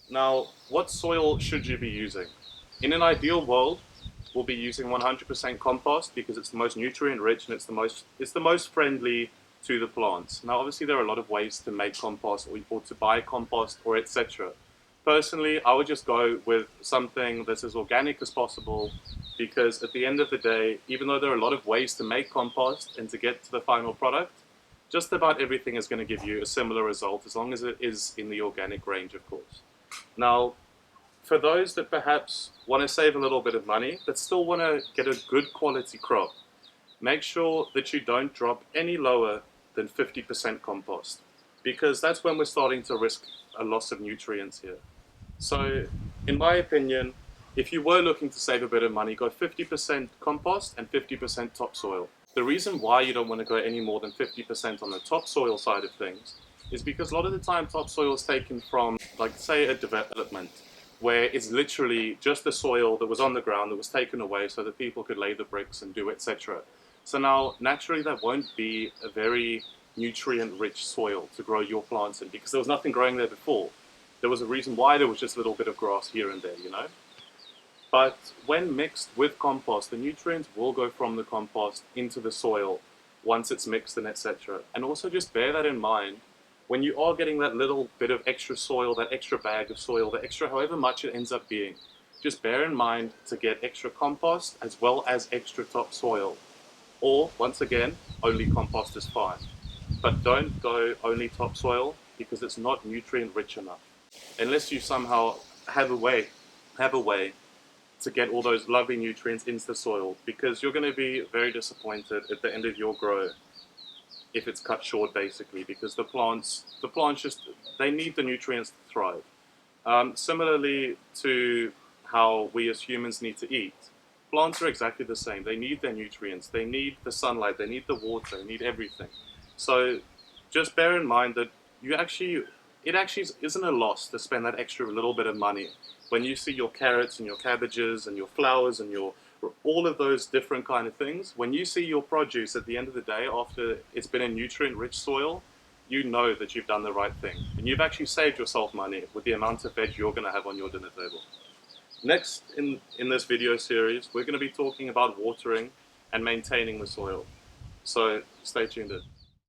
Now, what soil should you be using? In an ideal world, we'll be using 100% compost because it's the most nutrient rich and it's the most friendly to the plants. Now, obviously, there are a lot of ways to make compost or to buy compost or etc. Personally, I would just go with something that's as organic as possible because at the end of the day, even though there are a lot of ways to make compost and to get to the final product, just about everything is going to give you a similar result as long as it is in the organic range, of course. Now, for those that perhaps want to save a little bit of money but still want to get a good quality crop, make sure that you don't drop any lower than 50% compost because that's when we're starting to risk a loss of nutrients here. So, in my opinion, if you were looking to save a bit of money, go 50% compost and 50% topsoil. The reason why you don't want to go any more than 50% on the topsoil side of things is because a lot of the time topsoil is taken from, like, say, a development where it's literally just the soil that was on the ground that was taken away so that people could lay the bricks and do etc. So now, naturally, that won't be a very nutrient-rich soil to grow your plants in because there was nothing growing there before. There was a reason why there was just a little bit of grass here and there, you know? But when mixed with compost, the nutrients will go from the compost into the soil once it's mixed and etc. And also just bear that in mind when you are getting that little bit of extra soil, that extra bag of soil, the extra however much it ends up being. Just bear in mind to get extra compost as well as extra topsoil. Or, once again, only compost is fine. But don't go only topsoil because it's not nutrient rich enough. Unless you somehow have a way to get all those lovely nutrients into the soil, because you're going to be very disappointed at the end of your grow if it's cut short, basically, because the plants just, they need the nutrients to thrive. Similarly to how we as humans need to eat, plants are exactly the same. They need their nutrients, they need the sunlight, they need the water, they need everything. So just bear in mind that it actually isn't a loss to spend that extra little bit of money when you see your carrots and your cabbages and your flowers and your all of those different kind of things. When you see your produce at the end of the day after it's been in nutrient-rich soil, you know that you've done the right thing and you've actually saved yourself money with the amount of veg you're going to have on your dinner table. Next in this video series, we're going to be talking about watering and maintaining the soil. So stay tuned in.